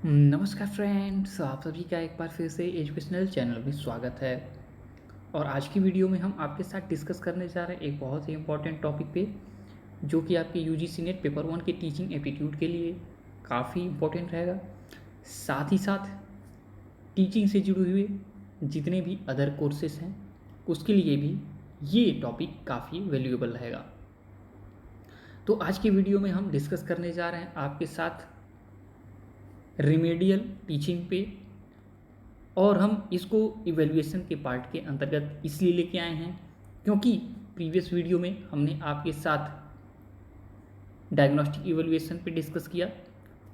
नमस्कार फ्रेंड्स, आप सभी का एक बार फिर से एजुकेशनल चैनल में स्वागत है। और आज की वीडियो में हम आपके साथ डिस्कस करने जा रहे हैं एक बहुत ही इम्पोर्टेंट टॉपिक पे, जो कि आपके यूजीसी नेट पेपर 1 के टीचिंग एप्टीट्यूड के लिए काफ़ी इम्पोर्टेंट रहेगा। साथ ही साथ टीचिंग से जुड़े हुए जितने भी अदर कोर्सेस हैं उसके लिए भी ये टॉपिक काफ़ी वैल्यूएबल रहेगा। तो आज की वीडियो में हम डिस्कस करने जा रहे हैं आपके साथ रिमेडियल टीचिंग पे, और हम इसको इवैल्यूएशन के पार्ट के अंतर्गत इसलिए लेके आए हैं क्योंकि प्रीवियस वीडियो में हमने आपके साथ डायग्नोस्टिक इवैल्यूएशन पे डिस्कस किया,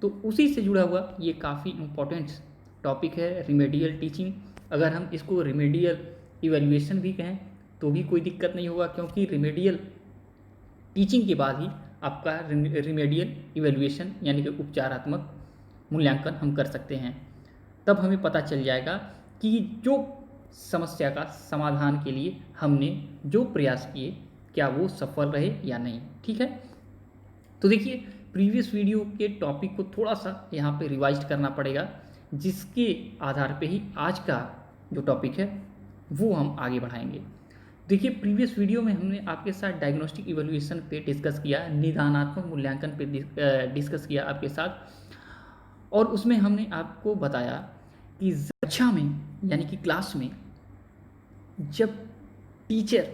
तो उसी से जुड़ा हुआ ये काफ़ी इम्पोर्टेंट टॉपिक है रिमेडियल टीचिंग। अगर हम इसको रिमेडियल इवैल्यूएशन भी कहें तो भी कोई दिक्कत नहीं होगा, क्योंकि रिमेडियल टीचिंग के बाद ही आपका रिमेडियल इवैल्यूएशन यानी कि उपचारात्मक मूल्यांकन हम कर सकते हैं। तब हमें पता चल जाएगा कि जो समस्या का समाधान के लिए हमने जो प्रयास किए क्या वो सफल रहे या नहीं। ठीक है, तो देखिए प्रीवियस वीडियो के टॉपिक को थोड़ा सा यहाँ पे रिवाइज करना पड़ेगा, जिसके आधार पे ही आज का जो टॉपिक है वो हम आगे बढ़ाएंगे। देखिए प्रीवियस वीडियो में हमने आपके साथ डायग्नोस्टिक इवैल्यूएशन पे डिस्कस किया, निदानात्मक मूल्यांकन पे डिस्कस किया आपके साथ, और उसमें हमने आपको बताया कि कक्षा में यानी कि क्लास में जब टीचर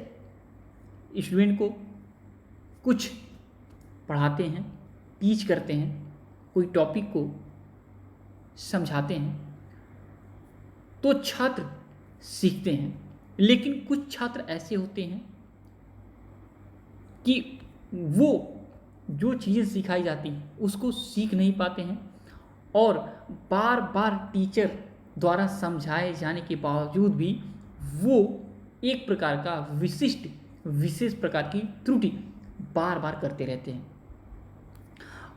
स्टूडेंट को कुछ पढ़ाते हैं, टीच करते हैं, कोई टॉपिक को समझाते हैं तो छात्र सीखते हैं। लेकिन कुछ छात्र ऐसे होते हैं कि वो जो चीज़ें सिखाई जाती हैं उसको सीख नहीं पाते हैं, और बार बार टीचर द्वारा समझाए जाने के बावजूद भी वो एक प्रकार का विशेष प्रकार की त्रुटि बार बार करते रहते हैं,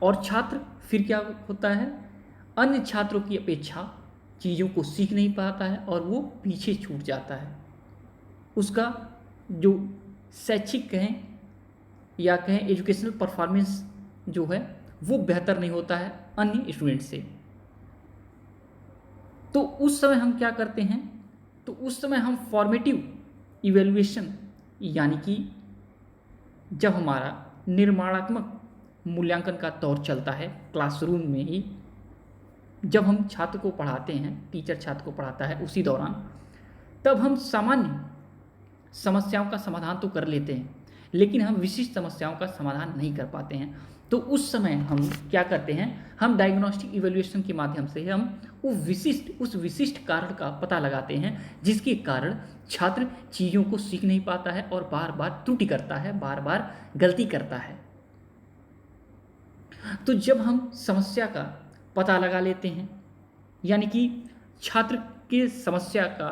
और छात्र फिर क्या होता है, अन्य छात्रों की अपेक्षा चीज़ों को सीख नहीं पाता है और वो पीछे छूट जाता है। उसका जो शैक्षिक कहें या कहें एजुकेशनल परफॉर्मेंस जो है वो बेहतर नहीं होता है अन्य स्टूडेंट से। तो उस समय हम क्या करते हैं, तो उस समय हम फॉर्मेटिव इवैल्यूएशन यानी कि जब हमारा निर्माणात्मक मूल्यांकन का दौर चलता है क्लासरूम में ही, जब हम छात्र को पढ़ाते हैं, टीचर छात्र को पढ़ाता है उसी दौरान, तब हम सामान्य समस्याओं का समाधान तो कर लेते हैं लेकिन हम विशिष्ट समस्याओं का समाधान नहीं कर पाते हैं। तो उस समय हम क्या करते हैं, हम डायग्नोस्टिक इवैल्यूएशन के माध्यम से हम उस विशिष्ट कारण का पता लगाते हैं जिसके कारण छात्र चीज़ों को सीख नहीं पाता है और बार बार त्रुटि करता है, बार बार गलती करता है। तो जब हम समस्या का पता लगा लेते हैं, यानी कि छात्र के समस्या का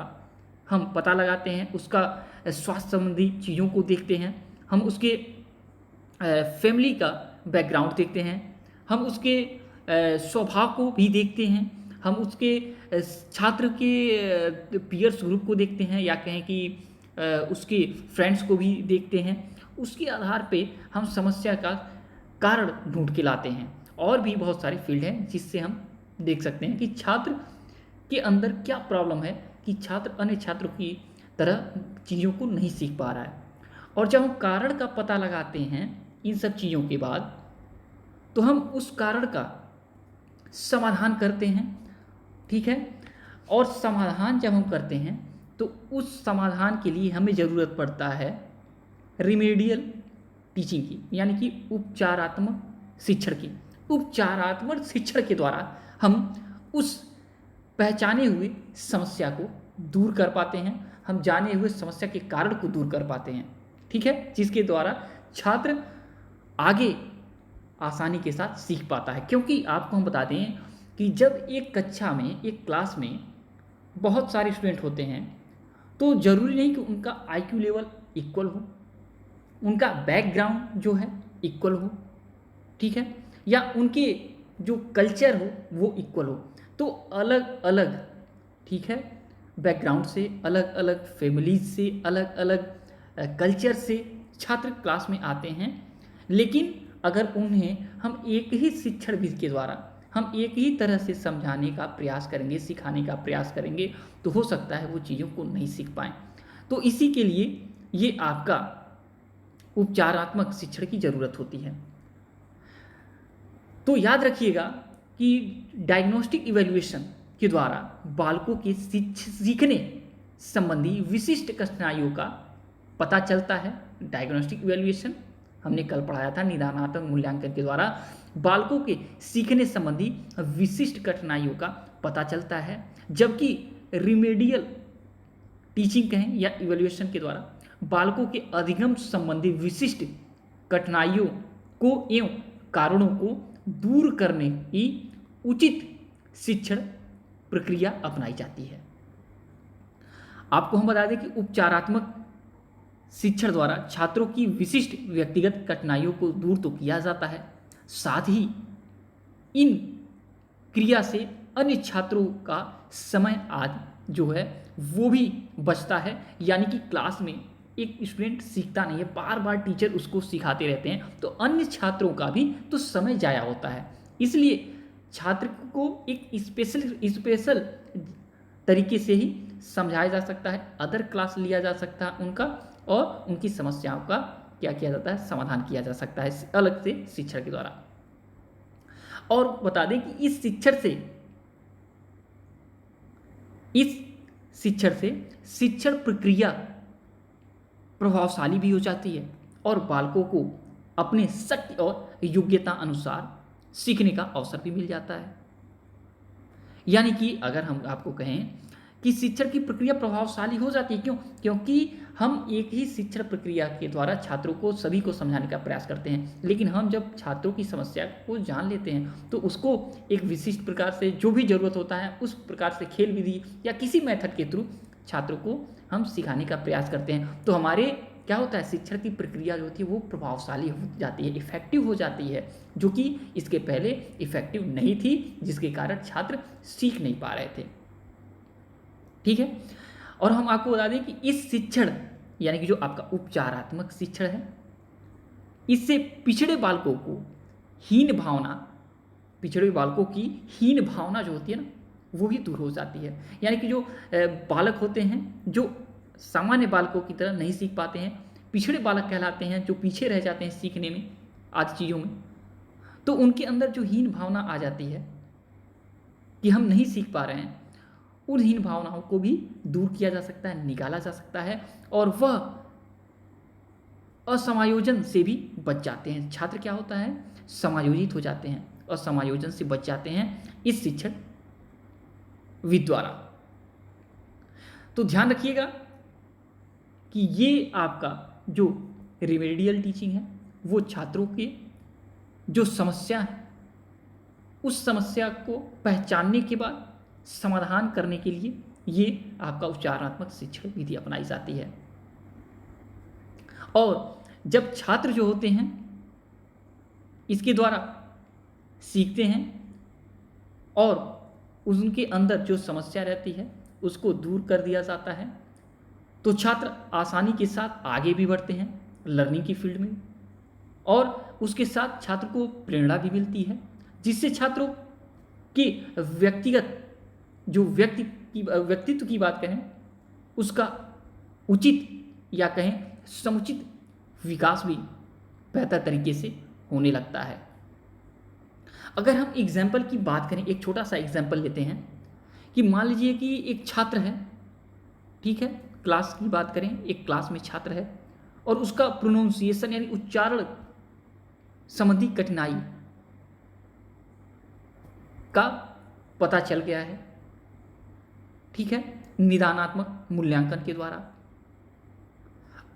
हम पता लगाते हैं, उसका स्वास्थ्य संबंधी चीज़ों को देखते हैं, हम उसके फैमिली का बैकग्राउंड देखते हैं, हम उसके स्वभाव को भी देखते हैं, हम उसके छात्र के पीयर्स ग्रुप को देखते हैं, या कहें कि उसके फ्रेंड्स को भी देखते हैं। उसके आधार पे हम समस्या का कारण ढूंढ के लाते हैं। और भी बहुत सारे फील्ड हैं जिससे हम देख सकते हैं कि छात्र के अंदर क्या प्रॉब्लम है कि छात्र अन्य छात्रों की तरह चीज़ों को नहीं सीख पा रहा है। और जब हम कारण का पता लगाते हैं इन सब चीज़ों के बाद, तो हम उस कारण का समाधान करते हैं। ठीक है, और समाधान जब हम करते हैं तो उस समाधान के लिए हमें ज़रूरत पड़ता है रिमेडियल टीचिंग की, यानी कि उपचारात्मक शिक्षण की। उपचारात्मक शिक्षण के द्वारा हम उस पहचाने हुए समस्या को दूर कर पाते हैं, हम जाने हुए समस्या के कारण को दूर कर पाते हैं। ठीक है, जिसके द्वारा छात्र आगे आसानी के साथ सीख पाता है। क्योंकि आपको हम बता दें कि जब एक कक्षा में, एक क्लास में बहुत सारे स्टूडेंट होते हैं तो ज़रूरी नहीं कि उनका आईक्यू लेवल इक्वल हो, उनका बैकग्राउंड जो है इक्वल हो, ठीक है, या उनके जो कल्चर हो वो इक्वल हो। तो अलग अलग, ठीक है, बैकग्राउंड से, अलग अलग फैमिलीज से, अलग अलग कल्चर से छात्र क्लास में आते हैं। लेकिन अगर उन्हें हम एक ही शिक्षण विधि के द्वारा हम एक ही तरह से समझाने का प्रयास करेंगे, सिखाने का प्रयास करेंगे, तो हो सकता है वो चीज़ों को नहीं सीख पाएँ। तो इसी के लिए ये आपका उपचारात्मक शिक्षण की ज़रूरत होती है। तो याद रखिएगा कि डायग्नोस्टिक इवैल्यूएशन के द्वारा बालकों के सीखने संबंधी विशिष्ट कठिनाइयों का पता चलता है। डायग्नोस्टिक इवैल्यूएशन हमने कल पढ़ाया था, निदानात्मक मूल्यांकन के द्वारा बालकों के सीखने संबंधी विशिष्ट कठिनाइयों का पता चलता है, जबकि रिमेडियल टीचिंग कहें या इवैल्यूएशन के द्वारा बालकों के अधिगम संबंधी विशिष्ट कठिनाइयों को एवं कारणों को दूर करने की उचित शिक्षण प्रक्रिया अपनाई जाती है। आपको हम बता दें कि उपचारात्मक शिक्षण द्वारा छात्रों की विशिष्ट व्यक्तिगत कठिनाइयों को दूर तो किया जाता है, साथ ही इन क्रिया से अन्य छात्रों का समय आदि जो है वो भी बचता है। यानी कि क्लास में एक स्टूडेंट सीखता नहीं है, बार बार टीचर उसको सिखाते रहते हैं, तो अन्य छात्रों का भी तो समय जाया होता है। इसलिए छात्र को एक स्पेशल तरीके से ही समझाया जा सकता है, अदर क्लास लिया जा सकता है उनका, और उनकी समस्याओं का क्या किया जाता है, समाधान किया जा सकता है अलग से शिक्षण के द्वारा। और बता दें कि इस शिक्षण से शिक्षण प्रक्रिया प्रभावशाली भी हो जाती है और बालकों को अपने शक्ति और योग्यता अनुसार सीखने का अवसर भी मिल जाता है। यानी कि अगर हम आपको कहें कि शिक्षण की प्रक्रिया प्रभावशाली हो जाती है, क्यों? क्योंकि हम एक ही शिक्षण प्रक्रिया के द्वारा छात्रों को सभी को समझाने का प्रयास करते हैं, लेकिन हम जब छात्रों की समस्या को जान लेते हैं तो उसको एक विशिष्ट प्रकार से जो भी ज़रूरत होता है उस प्रकार से खेल विधि या किसी मेथड के थ्रू छात्रों को हम सिखाने का प्रयास करते हैं। तो हमारे क्या होता है, शिक्षण की प्रक्रिया जो होती है वो प्रभावशाली हो जाती है, इफेक्टिव हो जाती है, जो कि इसके पहले इफेक्टिव नहीं थी, जिसके कारण छात्र सीख नहीं पा रहे थे। ठीक है। और हम आपको बता दें कि इस शिक्षण यानी कि जो आपका उपचारात्मक शिक्षण है, इससे पिछड़े बालकों की हीन भावना जो होती है ना, वो भी दूर हो जाती है। यानी कि जो बालक होते हैं जो सामान्य बालकों की तरह नहीं सीख पाते हैं, पिछड़े बालक कहलाते हैं, जो पीछे रह जाते हैं सीखने में आदि चीज़ों में, तो उनके अंदर जो हीन भावना आ जाती है कि हम नहीं सीख पा रहे हैं, उन हीन भावनाओं को भी दूर किया जा सकता है, निकाला जा सकता है, और वह असमायोजन से भी बच जाते हैं। छात्र क्या होता है, समायोजित हो जाते हैं और समायोजन से बच जाते हैं इस शिक्षण विधि द्वारा। तो ध्यान रखिएगा कि ये आपका जो रिमेडियल टीचिंग है वो छात्रों के जो समस्या है उस समस्या को पहचानने के बाद समाधान करने के लिए ये आपका उपचारात्मक शिक्षण विधि अपनाई जाती है। और जब छात्र जो होते हैं इसके द्वारा सीखते हैं और उनके अंदर जो समस्या रहती है उसको दूर कर दिया जाता है, तो छात्र आसानी के साथ आगे भी बढ़ते हैं लर्निंग की फील्ड में, और उसके साथ छात्र को प्रेरणा भी मिलती है, जिससे छात्रों के व्यक्तिगत जो व्यक्तित्व की बात करें उसका उचित या कहें समुचित विकास भी बेहतर तरीके से होने लगता है। अगर हम एग्जाम्पल की बात करें, एक छोटा सा एग्जाम्पल लेते हैं कि मान लीजिए कि एक छात्र है, ठीक है, क्लास की बात करें, एक क्लास में छात्र है और उसका प्रोनाउंसिएशन यानी उच्चारण संबंधी कठिनाई का पता चल गया है, ठीक है, निदानात्मक मूल्यांकन के द्वारा।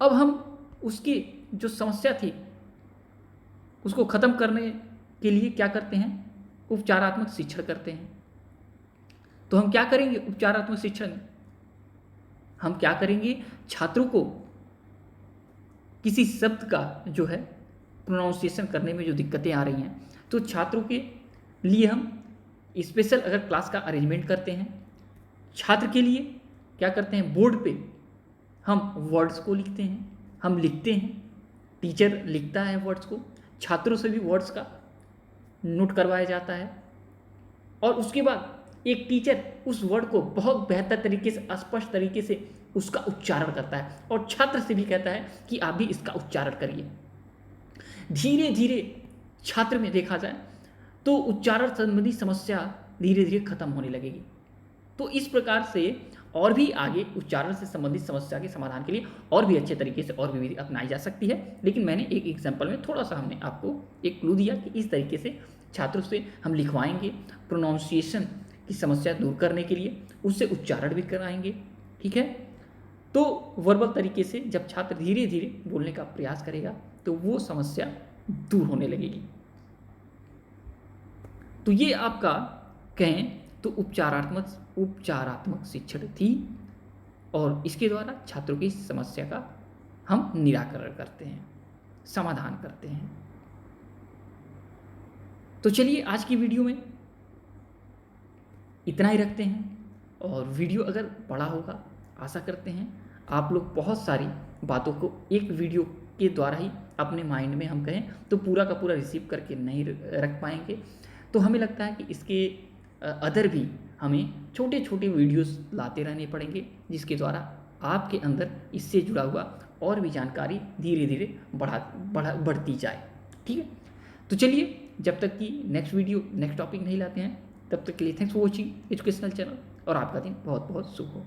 अब हम उसकी जो समस्या थी उसको ख़त्म करने के लिए क्या करते हैं, उपचारात्मक शिक्षण करते हैं। तो हम क्या करेंगे उपचारात्मक शिक्षण में, हम क्या करेंगे, छात्रों को किसी शब्द का जो है प्रोनाउंसिएशन करने में जो दिक्कतें आ रही हैं, तो छात्रों के लिए हम स्पेशल अगर क्लास का अरेंजमेंट करते हैं, छात्र के लिए क्या करते हैं, बोर्ड पे हम वर्ड्स को लिखते हैं, हम लिखते हैं, टीचर लिखता है वर्ड्स को, छात्रों से भी वर्ड्स का नोट करवाया जाता है, और उसके बाद एक टीचर उस वर्ड को बहुत बेहतर तरीके से, स्पष्ट तरीके से उसका उच्चारण करता है और छात्र से भी कहता है कि आप भी इसका उच्चारण करिए। धीरे धीरे छात्र में देखा जाए तो उच्चारण संबंधी समस्या धीरे धीरे खत्म होने लगेगी। तो इस प्रकार से और भी आगे उच्चारण से संबंधित समस्या के समाधान के लिए और भी अच्छे तरीके से और भी विधि अपनाई जा सकती है। लेकिन मैंने एक एग्जाम्पल में थोड़ा सा हमने आपको एक क्लू दिया कि इस तरीके से छात्रों से हम लिखवाएंगे प्रोनाउंसिएशन की समस्या दूर करने के लिए, उससे उच्चारण भी कराएंगे। ठीक है, तो वर्बल तरीके से जब छात्र धीरे धीरे बोलने का प्रयास करेगा तो वो समस्या दूर होने लगेगी। तो ये आपका कहें तो उपचारात्मक शिक्षण थी और इसके द्वारा छात्रों की समस्या का हम निराकरण करते हैं, समाधान करते हैं। तो चलिए आज की वीडियो में इतना ही रखते हैं और वीडियो अगर बड़ा होगा, आशा करते हैं आप लोग बहुत सारी बातों को एक वीडियो के द्वारा ही अपने माइंड में हम कहें तो पूरा का पूरा रिसीव करके नहीं रख पाएंगे। तो हमें लगता है कि इसके अदर भी हमें छोटे छोटे वीडियोस लाते रहने पड़ेंगे, जिसके द्वारा आपके अंदर इससे जुड़ा हुआ और भी जानकारी धीरे धीरे बढ़ती जाए। ठीक है, तो चलिए जब तक कि नेक्स्ट टॉपिक नहीं लाते हैं, तब तक के लिए thanks for watching educational channel और आपका दिन बहुत बहुत शुभ हो।